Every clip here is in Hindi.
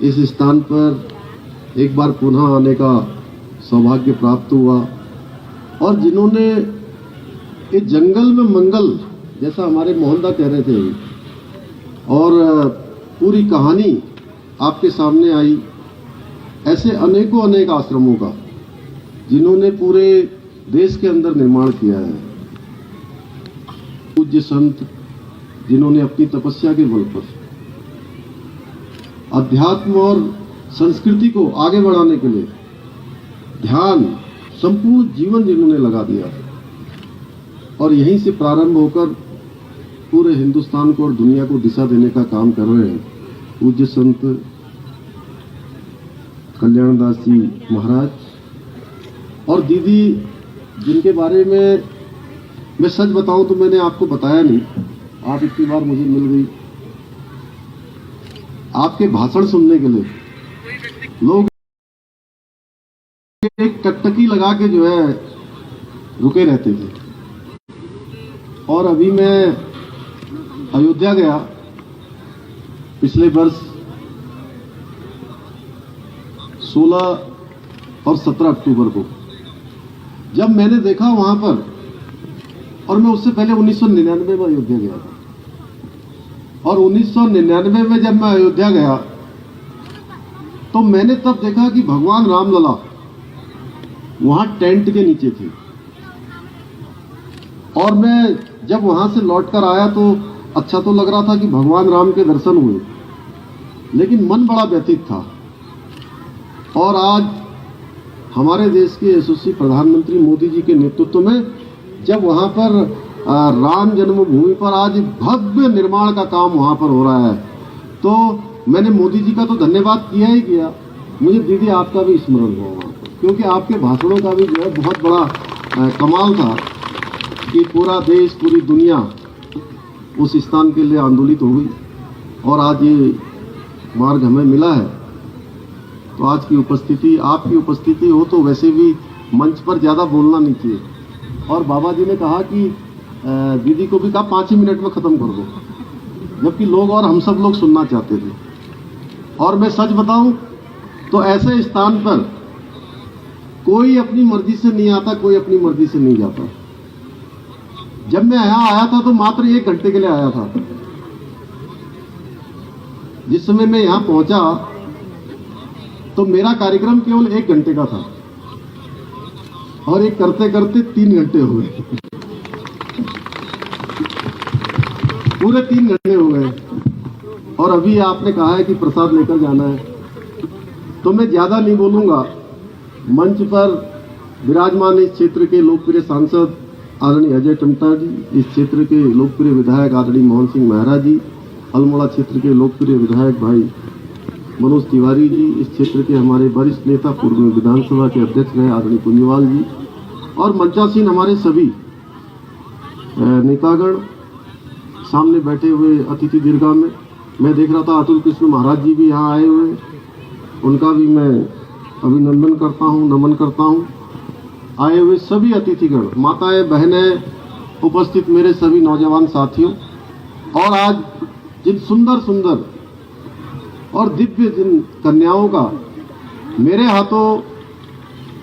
इस स्थान पर एक बार पुनः आने का सौभाग्य प्राप्त हुआ और जिन्होंने इस जंगल में मंगल, जैसा हमारे मोहनदा कह रहे थे, और पूरी कहानी आपके सामने आई, ऐसे अनेकों अनेक आश्रमों का जिन्होंने पूरे देश के अंदर निर्माण किया है। पूज्य संत जिन्होंने अपनी तपस्या के बल पर अध्यात्म और संस्कृति को आगे बढ़ाने के लिए ध्यान, संपूर्ण जीवन जिन्होंने लगा दिया और यहीं से प्रारंभ होकर पूरे हिंदुस्तान को और दुनिया को दिशा देने का काम कर रहे हैं पूज्य संत कल्याण दास जी महाराज और दीदी, जिनके बारे में मैं सच बताऊं तो मैंने आपको बताया नहीं, आप इतनी बार मुझे मिल गई। आपके भाषण सुनने के लिए लोग एक टकटकी लगा के जो है रुके रहते थे। और अभी मैं अयोध्या गया पिछले वर्ष 16 और 17 अक्टूबर को, जब मैंने देखा वहां पर, और मैं उससे पहले 1999 में अयोध्या गया था, और 1999 में जब मैं अयोध्या गया तो मैंने तब देखा कि भगवान रामलला वहां टेंट के नीचे थे। और मैं जब वहां से लौटकर आया तो अच्छा तो लग रहा था कि भगवान राम के दर्शन हुए, लेकिन मन बड़ा व्यथित था। और आज हमारे देश के यशस्वी प्रधानमंत्री मोदी जी के नेतृत्व में जब वहां पर राम जन्मभूमि पर आज भव्य निर्माण का काम वहां पर हो रहा है, तो मैंने मोदी जी का तो धन्यवाद किया ही किया, मुझे दीदी आपका भी स्मरण हुआ वहां पर, क्योंकि आपके भाषणों का भी जो है बहुत बड़ा कमाल था कि पूरा देश, पूरी दुनिया उस स्थान के लिए आंदोलित हो गई और आज ये मार्ग हमें मिला है। तो आज की उपस्थिति, आपकी उपस्थिति हो तो वैसे भी मंच पर ज़्यादा बोलना नहीं चाहिए। और बाबा जी ने कहा कि दीदी को भी कहा 5 ही मिनट में ख़त्म कर दो, जबकि लोग और हम सब लोग सुनना चाहते थे। और मैं सच बताऊं तो ऐसे स्थान पर कोई अपनी मर्जी से नहीं आता, कोई अपनी मर्जी से नहीं जाता। जब मैं यहाँ आया था तो मात्र 1 घंटे के लिए आया था। जिस समय मैं यहाँ पहुंचा तो मेरा कार्यक्रम केवल 1 घंटे का था और एक करते करते 3 घंटे हो गए, पूरे 3 घंटे हो गए। और अभी आपने कहा है कि प्रसाद लेकर जाना है, तो मैं ज्यादा नहीं बोलूंगा। मंच पर विराजमान इस क्षेत्र के लोकप्रिय सांसद आदरणीय अजय टमटा जी, इस क्षेत्र के लोकप्रिय विधायक आदरणीय मोहन सिंह मेहरा जी, अल्मोड़ा क्षेत्र के लोकप्रिय विधायक भाई मनोज तिवारी जी, इस क्षेत्र के हमारे वरिष्ठ नेता, पूर्व विधानसभा के अध्यक्ष रहे आदरणीय कुंजवाल जी, और मंचासीन हमारे सभी नेतागण, सामने बैठे हुए अतिथि दीर्घा में मैं देख रहा था अतुल कृष्ण महाराज जी भी यहाँ आए हुए, उनका भी मैं अभिनंदन करता हूँ, नमन करता हूँ। आए हुए सभी अतिथिगण, माताएं, बहनें, उपस्थित मेरे सभी नौजवान साथियों, और आज जिन सुंदर सुंदर और दिव्य जिन कन्याओं का मेरे हाथों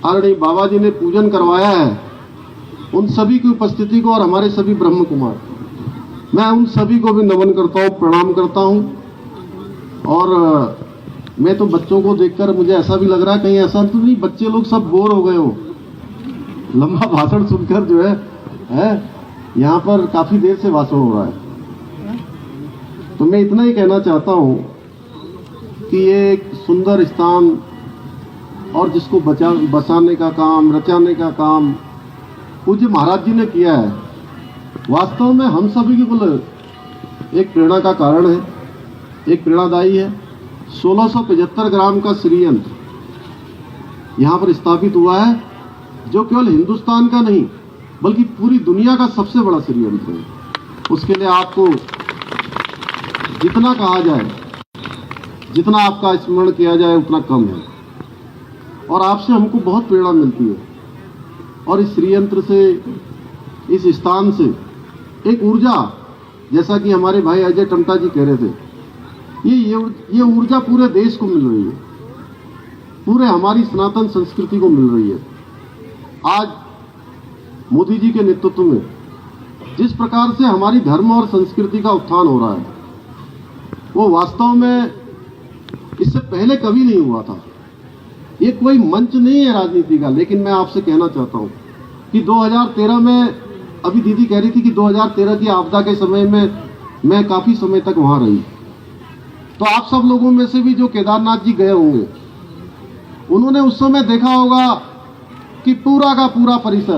आदरणीय बाबा जी ने पूजन करवाया है, उन सभी की उपस्थिति को और हमारे सभी ब्रह्म कुमार, मैं उन सभी को भी नमन करता हूँ, प्रणाम करता हूँ। और मैं तो बच्चों को देखकर मुझे ऐसा भी लग रहा है कहीं ऐसा तो नहीं बच्चे लोग सब बोर हो गए हो, लंबा भाषण सुनकर जो है यहाँ पर काफी देर से भाषण हो रहा है। तो मैं इतना ही कहना चाहता हूँ कि ये एक सुंदर स्थान और जिसको बचाने का काम, रचाने का काम पूज्य महाराज जी ने किया है, वास्तव में हम सभी के लिए एक प्रेरणा का कारण है, एक प्रेरणादायी है। 1675 ग्राम का श्रीयंत्र यहाँ पर स्थापित हुआ है, जो केवल हिंदुस्तान का नहीं बल्कि पूरी दुनिया का सबसे बड़ा श्रीयंत्र है। उसके लिए आपको जितना कहा जाए, जितना आपका स्मरण किया जाए उतना कम है, और आपसे हमको बहुत प्रेरणा मिलती है। और इस श्रीयंत्र से, इस स्थान से एक ऊर्जा, जैसा कि हमारे भाई अजय टमटा जी कह रहे थे, ये ऊर्जा पूरे देश को मिल रही है, पूरे हमारी सनातन संस्कृति को मिल रही है। आज मोदी जी के नेतृत्व में जिस प्रकार से हमारी धर्म और संस्कृति का उत्थान हो रहा है, वो वास्तव में इससे पहले कभी नहीं हुआ था। ये कोई मंच नहीं है राजनीति का, लेकिन मैं आपसे कहना चाहता हूं कि 2013 में, अभी दीदी कह रही थी कि 2013 की आपदा के समय में मैं काफी समय तक वहां रही, तो आप सब लोगों में से भी जो केदारनाथ जी गए होंगे, उन्होंने उस समय देखा होगा कि पूरा का पूरा परिसर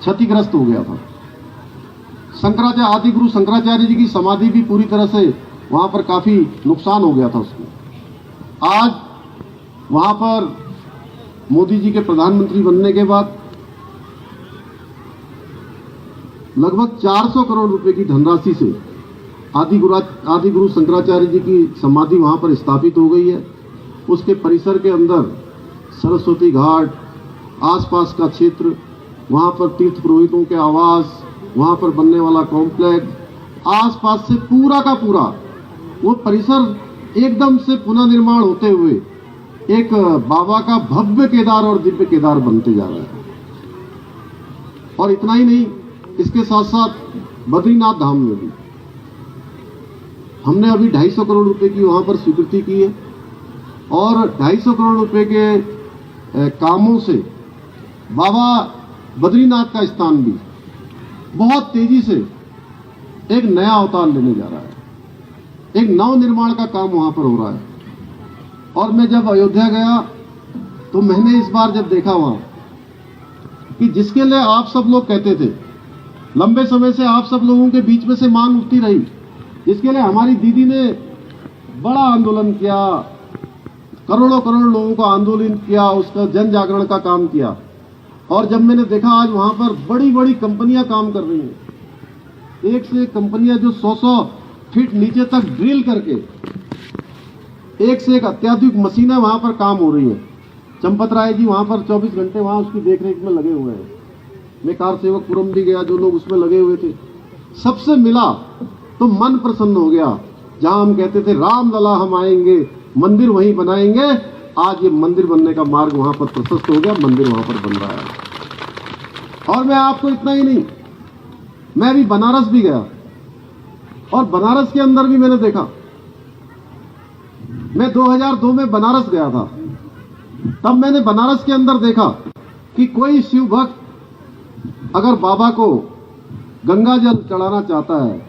क्षतिग्रस्त हो गया था। आदि गुरु शंकराचार्य जी की समाधि भी पूरी तरह से वहां पर काफी नुकसान हो गया था उसको। आज वहां पर मोदी जी के प्रधानमंत्री बनने के बाद लगभग 400 करोड़ रुपए की धनराशि से आदि गुरु शंकराचार्य जी की समाधि वहां पर स्थापित हो गई है। उसके परिसर के अंदर सरस्वती घाट, आसपास का क्षेत्र, वहां पर तीर्थ पुरोहितों के आवास, वहां पर बनने वाला कॉम्प्लेक्स, आसपास से पूरा का पूरा वो परिसर एकदम से पुनर्निर्माण होते हुए एक बाबा का भव्य केदार और दिव्य केदार बनते जा रहा है। और इतना ही नहीं, इसके साथ साथ बद्रीनाथ धाम में भी हमने अभी 250 करोड़ रुपए की वहां पर स्वीकृति की है, और 250 करोड़ रुपए के कामों से बाबा बद्रीनाथ का स्थान भी बहुत तेजी से एक नया अवतार लेने जा रहा है। एक नव निर्माण का काम वहां पर हो रहा है। और मैं जब अयोध्या गया तो मैंने इस बार जब देखा वहां कि जिसके लिए आप सब लोग कहते थे, लंबे समय से आप सब लोगों के बीच में से मांग उठती रही, जिसके लिए हमारी दीदी ने बड़ा आंदोलन किया, करोड़ों करोड़ लोगों को आंदोलन किया, उसका जन जागरण का काम किया, और जब मैंने देखा आज वहां पर बड़ी बड़ी कंपनियां काम कर रही हैं, एक से एक कंपनियां जो 100-100 फीट नीचे तक ड्रिल करके एक से एक अत्याधुनिक मशीनें वहां पर काम हो रही हैं। चंपत राय जी वहां पर 24 घंटे वहां उसकी देखरेख में लगे हुए हैं। मैं कार सेवकपुरम भी गया, जो लोग उसमें लगे हुए थे, सबसे मिला तो मन प्रसन्न हो गया। जहां हम कहते थे राम लला हम आएंगे, मंदिर वहीं बनाएंगे, आज ये मंदिर बनने का मार्ग वहां पर प्रशस्त हो गया, मंदिर वहां पर बन रहा है। और मैं आपको इतना ही नहीं, मैं अभी बनारस भी गया, और बनारस के अंदर भी मैंने देखा, मैं 2002 में बनारस गया था, तब मैंने बनारस के अंदर देखा कि कोई शिव भक्त अगर बाबा को गंगा जल चढ़ाना चाहता है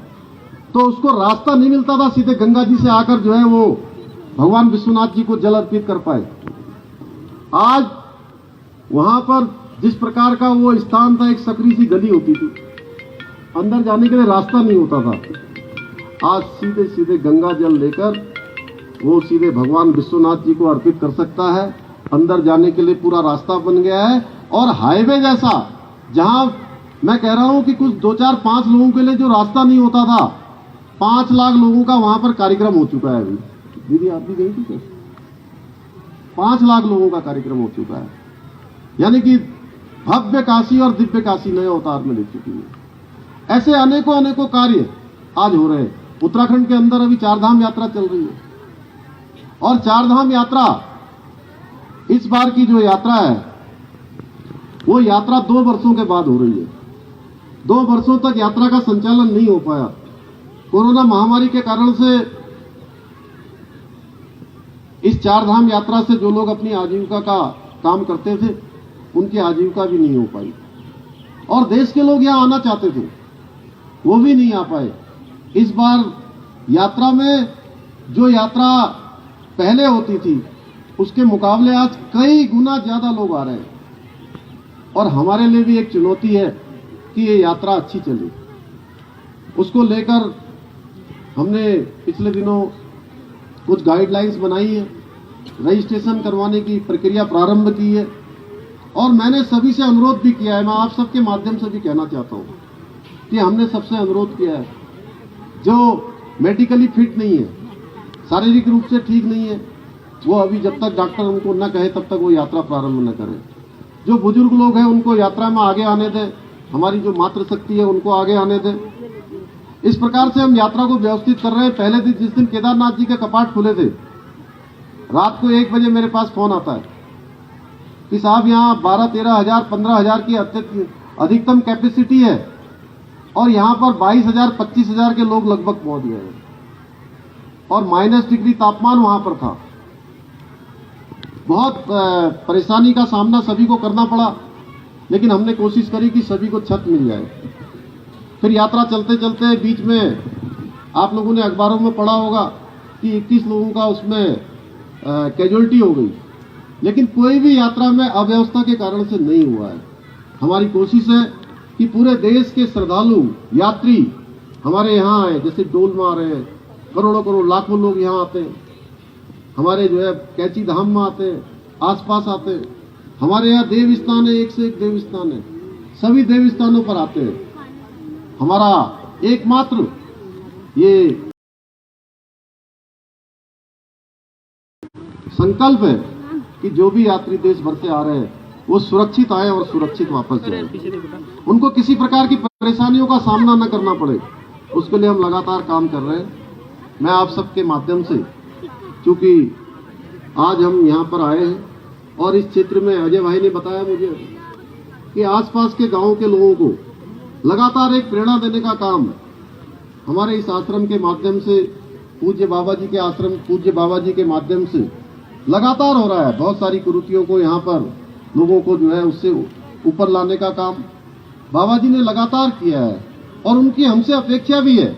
तो उसको रास्ता नहीं मिलता था सीधे गंगा जी से आकर जो है वो भगवान विश्वनाथ जी को जल अर्पित कर पाए। आज वहां पर जिस प्रकार का वो स्थान था, एक सकरी सी गली होती थी, अंदर जाने के लिए रास्ता नहीं होता था। आज सीधे सीधे गंगा जल लेकर वो सीधे भगवान विश्वनाथ जी को अर्पित कर सकता है। अंदर जाने के लिए पूरा रास्ता बन गया है, और हाईवे जैसा, जहां मैं कह रहा हूं कि कुछ 2, 4, 5 लोगों के लिए जो रास्ता नहीं होता था, 5 लाख लोगों का वहां पर कार्यक्रम हो चुका है। अभी दीदी आप भी गई थी क्या? 5 लाख लोगों का कार्यक्रम हो चुका है, यानी कि भव्य काशी और दिव्य काशी नए अवतार में ले चुकी है। ऐसे अनेकों अनेकों कार्य आज हो रहे हैं। उत्तराखंड के अंदर अभी 4 धाम यात्रा चल रही है, और 4 धाम यात्रा, इस बार की जो यात्रा है वो यात्रा 2 वर्षों के बाद हो रही है। 2 वर्षों तक यात्रा का संचालन नहीं हो पाया, कोरोना महामारी के कारण से। इस 4 धाम यात्रा से जो लोग अपनी आजीविका का काम करते थे, उनकी आजीविका भी नहीं हो पाई, और देश के लोग यहां आना चाहते थे, वो भी नहीं आ पाए। इस बार यात्रा में जो यात्रा पहले होती थी उसके मुकाबले आज कई गुना ज्यादा लोग आ रहे हैं, और हमारे लिए भी एक चुनौती है कि ये यात्रा अच्छी चले। उसको लेकर हमने पिछले दिनों कुछ गाइडलाइंस बनाई है, रजिस्ट्रेशन करवाने की प्रक्रिया प्रारंभ की है, और मैंने सभी से अनुरोध भी किया है। मैं आप सबके माध्यम से भी कहना चाहता हूं कि हमने सबसे अनुरोध किया है, जो मेडिकली फिट नहीं है, शारीरिक रूप से ठीक नहीं है, वो अभी जब तक डॉक्टर उनको न कहे तब तक वो यात्रा प्रारंभ न करें। जो बुजुर्ग लोग हैं उनको यात्रा में आगे आने दें, हमारी जो मातृशक्ति है उनको आगे आने दें, इस प्रकार से हम यात्रा को व्यवस्थित कर रहे हैं। पहले दिन जिस दिन केदारनाथ जी के कपाट खुले थे, रात को 1 बजे मेरे पास फोन आता है कि साहब यहाँ 12-13 हजार 15 हजार की अधिकतम कैपेसिटी है और यहाँ पर 22,000-25 हजार के लोग लगभग पहुंच गए हैं और -डिग्री तापमान वहां पर था। बहुत परेशानी का सामना सभी को करना पड़ा, लेकिन हमने कोशिश करी कि सभी को छत मिल जाए। फिर यात्रा चलते चलते बीच में आप लोगों ने अखबारों में पढ़ा होगा कि 21 लोगों का उसमें कैजुअल्टी हो गई, लेकिन कोई भी यात्रा में अव्यवस्था के कारण से नहीं हुआ है। हमारी कोशिश है कि पूरे देश के श्रद्धालु यात्री हमारे यहाँ आए, जैसे डोल मार रहे हैं, करोड़ों लाखों लोग यहाँ आते हैं, हमारे जो है कैची धाम में आते हैं, आसपास आते हैं। हमारे यहाँ देव स्थान है, एक से एक देव स्थान है, सभी देव स्थानों पर आते हैं। हमारा एकमात्र ये संकल्प है कि जो भी यात्री देश भर से आ रहे हैं वो सुरक्षित आए और सुरक्षित वापस जाए, उनको किसी प्रकार की परेशानियों का सामना न करना पड़े, उसके लिए हम लगातार काम कर रहे हैं। मैं आप सबके माध्यम से, चूंकि आज हम यहाँ पर आए हैं और इस क्षेत्र में अजय भाई ने बताया मुझे कि आसपास के गांवों के लोगों को लगातार एक प्रेरणा देने का काम हमारे इस आश्रम के माध्यम से, पूज्य बाबा जी के आश्रम, पूज्य बाबा जी के माध्यम से लगातार हो रहा है। बहुत सारी कुरीतियों को यहाँ पर लोगों को जो है उससे ऊपर लाने का काम बाबा जी ने लगातार किया है और उनकी हमसे अपेक्षा भी है।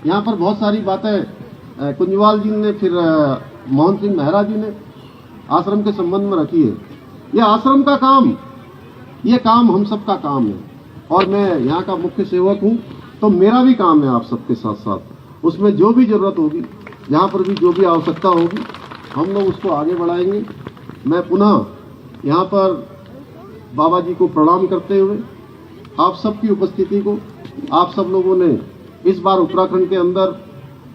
यहाँ पर बहुत सारी बातें कुंजवाल जी ने, फिर मोहन सिंह मेहरा जी ने आश्रम के संबंध में रखी है। यह आश्रम का काम, ये काम हम सबका काम है और मैं यहाँ का मुख्य सेवक हूँ, तो मेरा भी काम है आप सबके साथ साथ। उसमें जो भी जरूरत होगी, जहाँ पर भी जो भी आवश्यकता होगी, हम लोग उसको आगे बढ़ाएंगे। मैं पुनः यहाँ पर बाबा जी को प्रणाम करते हुए आप सबकी उपस्थिति को, आप सब लोगों ने इस बार उत्तराखंड के अंदर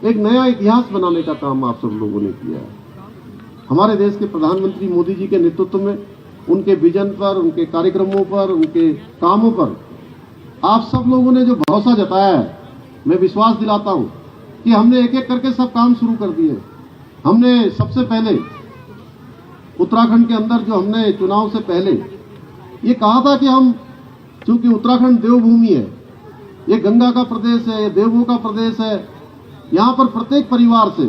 एक नया इतिहास बनाने का काम आप सब लोगों ने किया है। हमारे देश के प्रधानमंत्री मोदी जी के नेतृत्व में, उनके विजन पर, उनके कार्यक्रमों पर, उनके कामों पर आप सब लोगों ने जो भरोसा जताया है, मैं विश्वास दिलाता हूं कि हमने एक एक करके सब काम शुरू कर दिए। हमने सबसे पहले उत्तराखंड के अंदर जो हमने चुनाव से पहले ये कहा था कि हम, चूंकि उत्तराखंड देवभूमि है, ये गंगा का प्रदेश है, ये देवों का प्रदेश है, यहाँ पर प्रत्येक परिवार से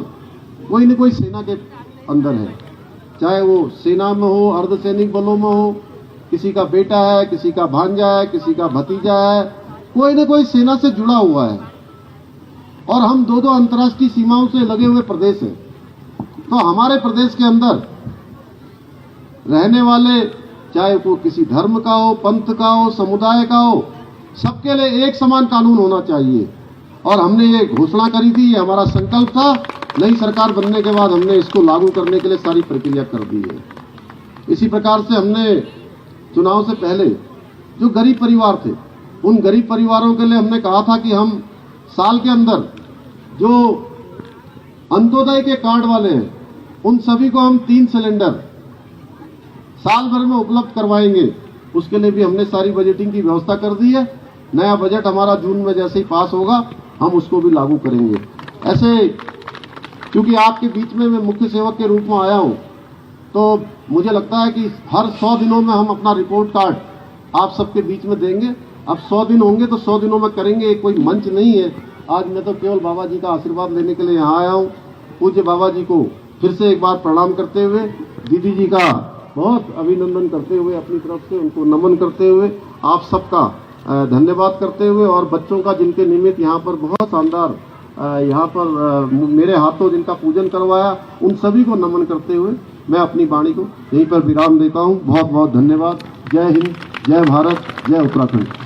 कोई न कोई सेना के अंदर है, चाहे वो सेना में हो, अर्धसैनिक बलों में हो, किसी का बेटा है, किसी का भांजा है, किसी का भतीजा है, कोई न कोई सेना से जुड़ा हुआ है। और हम दो अंतर्राष्ट्रीय सीमाओं से लगे हुए प्रदेश हैं। तो हमारे प्रदेश के अंदर रहने वाले, चाहे वो किसी धर्म का हो, पंथ का हो, समुदाय का हो, सबके लिए एक समान कानून होना चाहिए। और हमने ये घोषणा करी थी, ये हमारा संकल्प था। नई सरकार बनने के बाद हमने इसको लागू करने के लिए सारी प्रक्रिया कर दी है। इसी प्रकार से हमने चुनाव से पहले जो गरीब परिवार थे, उन गरीब परिवारों के लिए हमने कहा था कि हम साल के अंदर जो अंत्योदय के कार्ड वाले हैं, उन सभी को हम 3 सिलेंडर साल भर में उपलब्ध करवाएंगे। उसके लिए भी हमने सारी बजटिंग की व्यवस्था कर दी है। नया बजट हमारा जून में जैसे ही पास होगा, हम उसको भी लागू करेंगे। ऐसे क्योंकि आपके बीच में मैं मुख्य सेवक के रूप में आया हूं, तो मुझे लगता है कि हर 100 दिनों में हम अपना रिपोर्ट कार्ड आप सबके बीच में देंगे। अब 100 दिन होंगे तो 100 दिनों में करेंगे, कोई मंच नहीं है। आज मैं तो केवल बाबा जी का आशीर्वाद लेने के लिए यहाँ आया हूँ। पूज्य बाबा जी को फिर से एक बार प्रणाम करते हुए, दीदी जी का बहुत अभिनंदन करते हुए, अपनी तरफ से उनको नमन करते हुए, आप सबका धन्यवाद करते हुए, और बच्चों का जिनके निमित्त यहाँ पर बहुत शानदार यहाँ पर मेरे हाथों जिनका पूजन करवाया, उन सभी को नमन करते हुए मैं अपनी वाणी को यहीं पर विराम देता हूँ। बहुत बहुत धन्यवाद। जय हिंद, जय भारत, जय उत्तराखंड।